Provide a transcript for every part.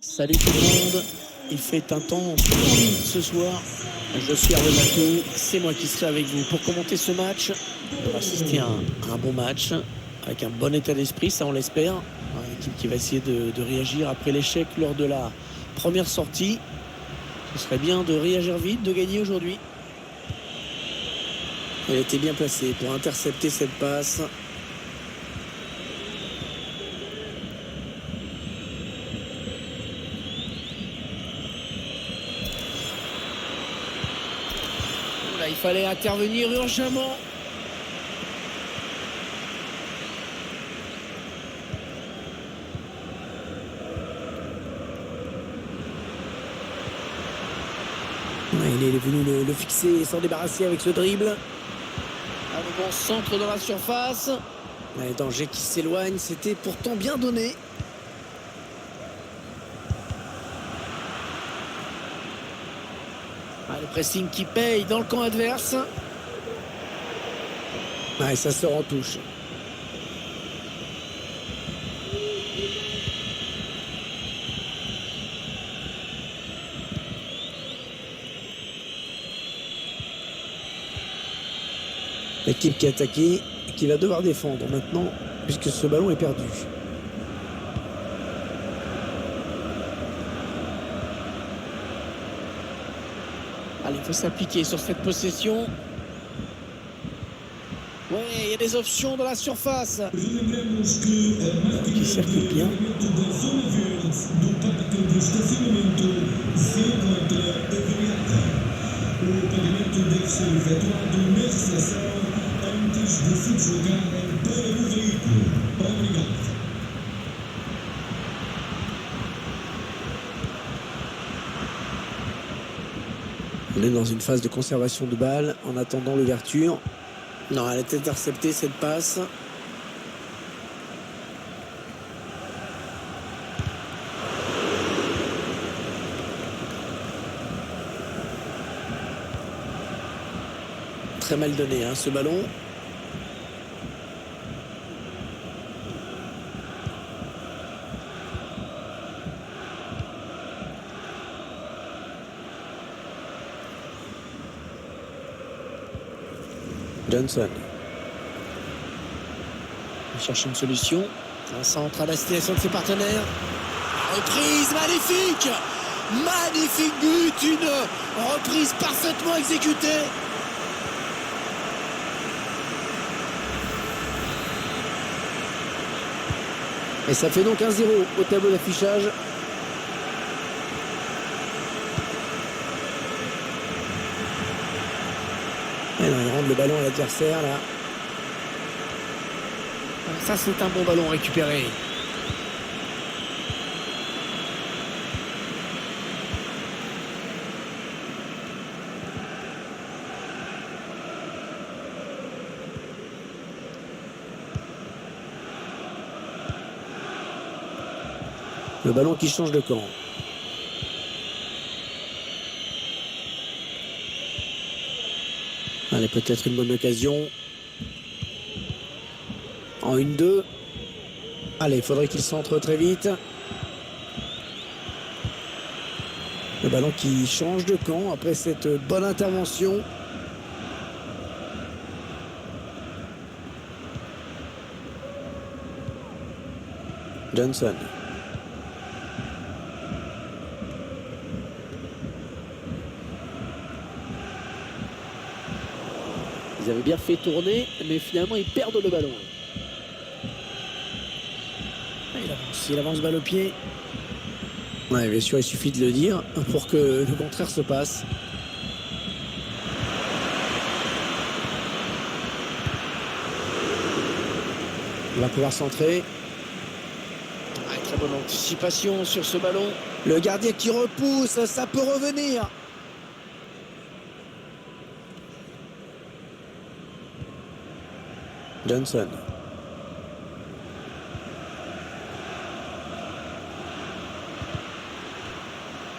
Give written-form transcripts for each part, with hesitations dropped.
Salut tout le monde, il fait un temps splendide ce soir. Je suis Hervé Matou, c'est moi qui serai avec vous pour commenter ce match. On va assister à un bon match, avec un bon état d'esprit, ça on l'espère. Une équipe qui va essayer de réagir après l'échec lors de la première sortie. Ce serait bien de réagir vite, de gagner aujourd'hui. Elle était bien placée pour intercepter cette passe. Là, il fallait intervenir urgemment. Il est venu le fixer et s'en débarrasser avec ce dribble. Un bon centre dans la surface. Les dangers qui s'éloignent, c'était pourtant bien donné. Le pressing qui paye dans le camp adverse. Et ça sort en touche. L'équipe qui a attaqué et qui va devoir défendre maintenant puisque ce ballon est perdu. Allez, il faut s'appliquer sur cette possession. Ouais, il y a des options dans la surface. Qui circule bien. On est dans une phase de conservation de balle en attendant l'ouverture. Non, elle est interceptée cette passe. Très mal donné ce ballon. Johnson. Il cherche une solution. Un centre à destination de ses partenaires. La reprise magnifique. Magnifique but. Une reprise parfaitement exécutée. Et ça fait donc 1-0 au tableau d'affichage. Et non, il rend le ballon à l'adversaire là. Ça c'est un bon ballon récupéré. Le ballon qui change de camp. Allez, peut-être une bonne occasion. En 1-2. Allez, il faudrait qu'il centre très vite. Le ballon qui change de camp après cette bonne intervention. Johnson. Ils avaient bien fait tourner, mais finalement ils perdent le ballon. Il avance balle au pied. Ouais, bien sûr, il suffit de le dire pour que le contraire se passe. Il va pouvoir centrer. Très bonne anticipation sur ce ballon. Le gardien qui repousse, ça peut revenir. Johnson.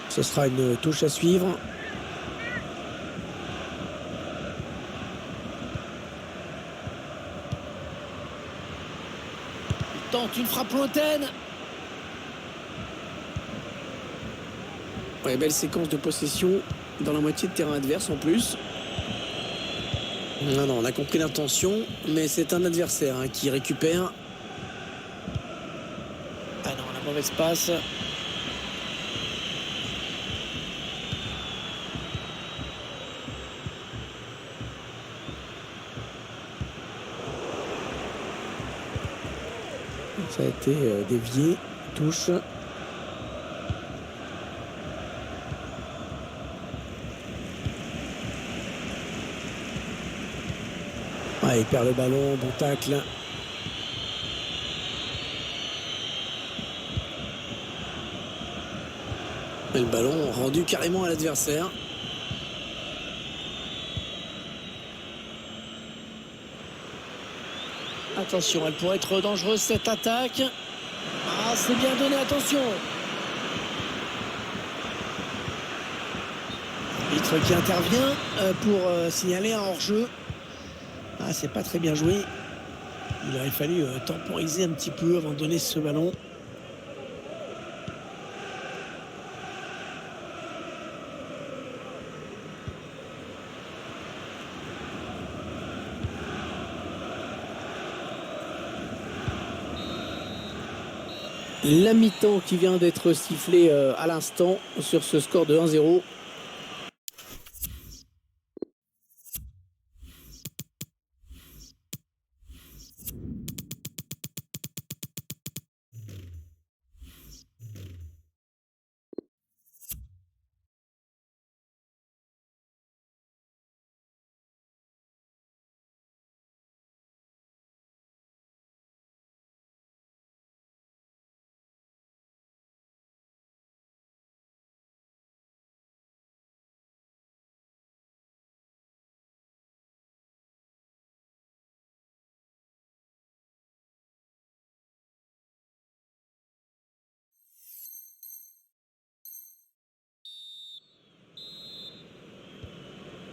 Ce sera une touche à suivre. Il tente une frappe lointaine. Ouais, belle séquence de possession dans la moitié de terrain adverse en plus. Non, non, on a compris l'intention, mais c'est un adversaire qui récupère. Ah non, la mauvaise passe. Ça a été dévié, touche. Ah, il perd le ballon, bon tacle. Et le ballon rendu carrément à l'adversaire. Attention, elle pourrait être dangereuse cette attaque. Ah, c'est bien donné, attention. L'arbitre qui intervient pour signaler un hors-jeu. Ah, c'est pas très bien joué. Il aurait fallu temporiser un petit peu avant de donner ce ballon. La mi-temps qui vient d'être sifflée à l'instant sur ce score de 1-0.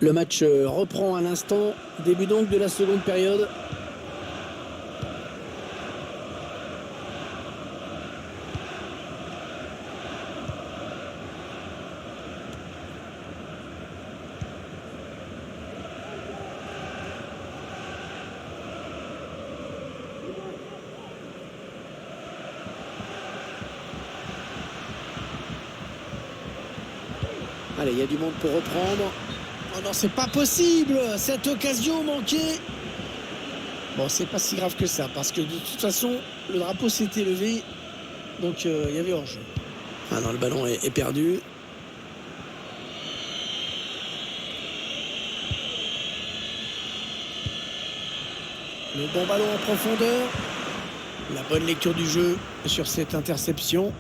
Le match reprend à l'instant. Début donc de la seconde période. Allez, il y a du monde pour reprendre. Oh non, c'est pas possible. Cette occasion manquée. Bon, c'est pas si grave que ça, parce que de toute façon, le drapeau s'était levé. Donc, il y avait hors-jeu. Ah non, le ballon est perdu. Le bon ballon en profondeur. La bonne lecture du jeu sur cette interception.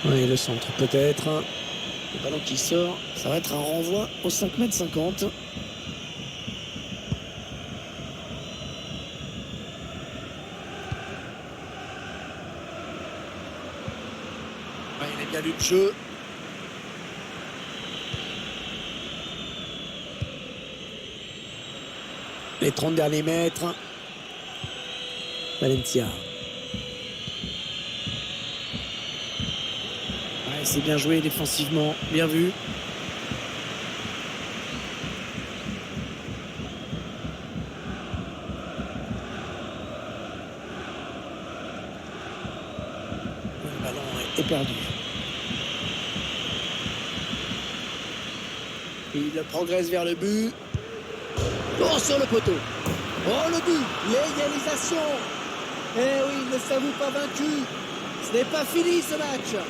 Oui, le centre peut-être. Le ballon qui sort. Ça va être un renvoi au 5,50 m. Il a bien lu le jeu. Les 30 derniers mètres. Valencia. Ouais, c'est bien joué défensivement. Bien vu. Le ballon est perdu. Il progresse vers le but. Oh, sur le poteau. Oh, le but. L'égalisation. Eh oui, il ne s'avoue pas vaincu. Ce n'est pas fini ce match.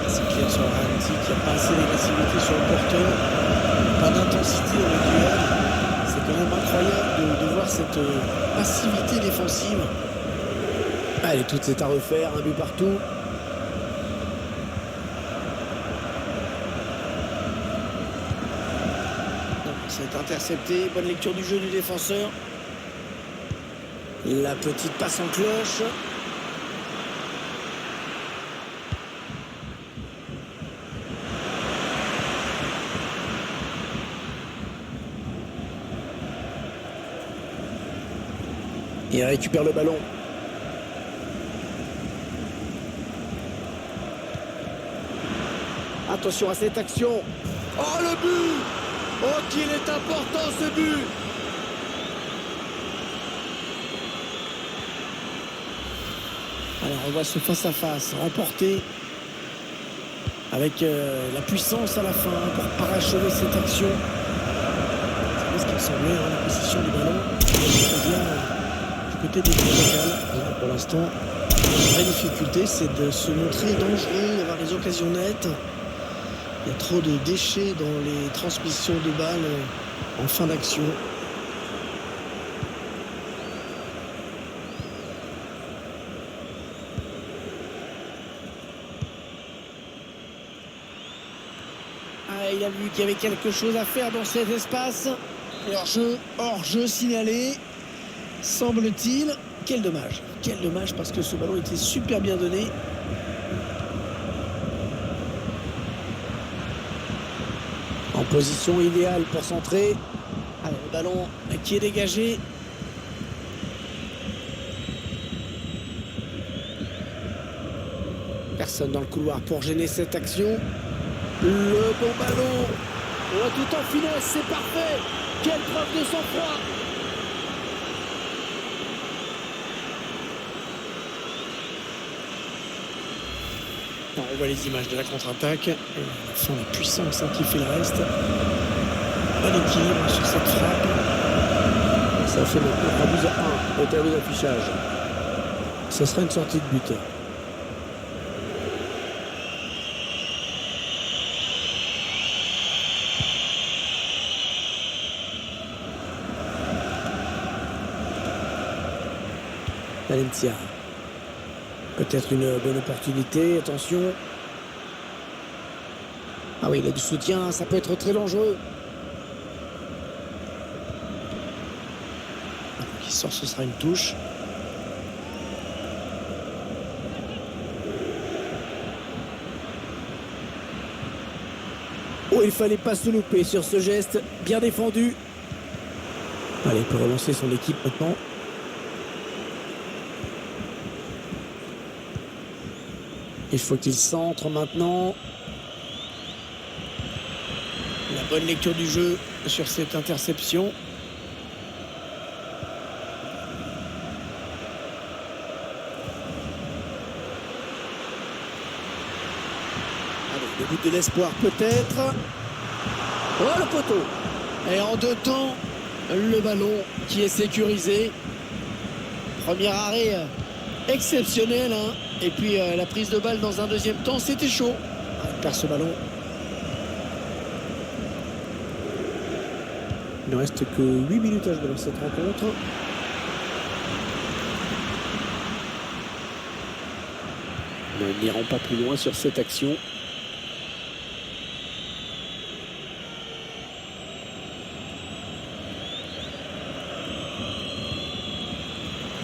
C'est clair sur le ralenti qu'il n'y a pas assez d'agressivité sur le porteur. Pas d'intensité dans le duel. C'est quand même incroyable de voir cette passivité défensive. Allez, tout est à refaire, un but partout. C'est intercepté, bonne lecture du jeu du défenseur. La petite passe en cloche. Il récupère le ballon. Attention à cette action. Oh, le but! Oh, qu'il est important ce but! Alors, on voit ce face-à-face remporté avec la puissance à la fin pour parachever cette action. C'est ce qui me semblait, hein, la position du ballon. Bien, du côté des locales. Pour l'instant, la vraie difficulté, c'est de se montrer dangereux, d'avoir des occasions nettes. Il y a trop de déchets dans les transmissions de balles en fin d'action. Ah, il a vu qu'il y avait quelque chose à faire dans cet espace. Hors-jeu signalé, semble-t-il. Quel dommage parce que ce ballon était super bien donné. En position idéale pour centrer. Alors, le ballon qui est dégagé. Personne dans le couloir pour gêner cette action. Le bon ballon. Oh, tout en finesse, c'est parfait. Quelle preuve de sang-froid. On voit les images de la contre-attaque. Ce sont les puissances qui fait le reste. Bon équilibre sur cette frappe. Ça fait maintenant 3-1 au tableau d'affichage. Ce sera une sortie de but. Valencia. Peut-être une bonne opportunité, attention. Ah oui, il a du soutien, ça peut être très dangereux. Qui sort, ce sera une touche. Oh, il fallait pas se louper sur ce geste, bien défendu. Allez, il peut relancer son équipe maintenant. Il faut qu'il centre maintenant. La bonne lecture du jeu sur cette interception. Allez, le but de l'espoir peut-être. Oh, le poteau. Et en deux temps, le ballon qui est sécurisé. Premier arrêt exceptionnel, hein. Et puis la prise de balle dans un deuxième temps, c'était chaud. Il perd ce ballon. Il ne reste que 8 minutes à jouer dans cette rencontre. Nous n'irons pas plus loin sur cette action.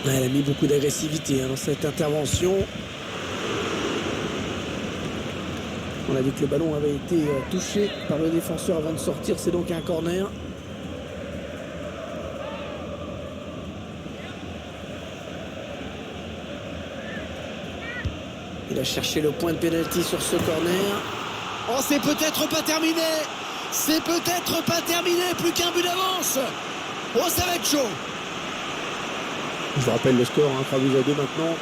Elle a mis beaucoup d'agressivité dans cette intervention. On a vu que le ballon avait été touché par le défenseur avant de sortir. C'est donc un corner. Il a cherché le point de pénalty sur ce corner. Oh, c'est peut-être pas terminé. C'est peut-être pas terminé. Plus qu'un but d'avance. Oh, ça va être chaud. Je vous rappelle le score, 3-2 maintenant.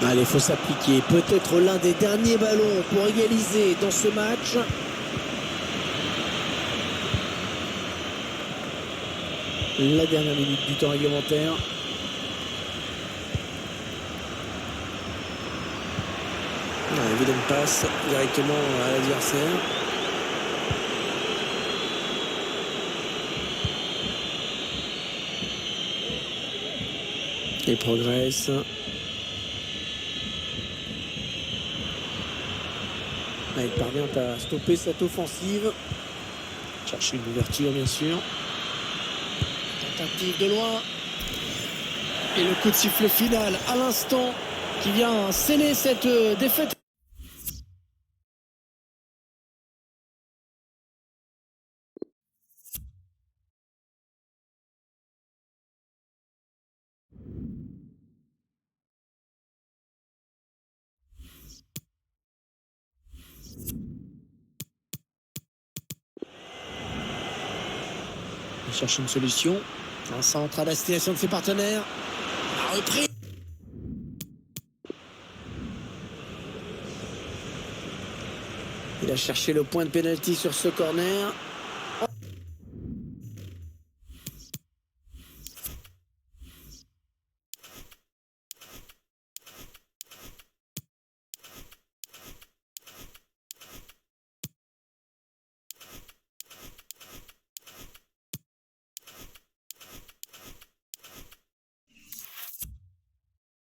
Allez, il faut s'appliquer. Peut-être l'un des derniers ballons pour égaliser dans ce match. La dernière minute du temps réglementaire. Vilaine passe directement à l'adversaire. Il progresse. Il parvient à stopper cette offensive. Chercher une ouverture, bien sûr. Tentative de loin. Et le coup de sifflet final à l'instant qui vient sceller cette défaite. cherche une solution. Un centre à la destination de ses partenaires. La reprise. Il a cherché le point de pénalty sur ce corner.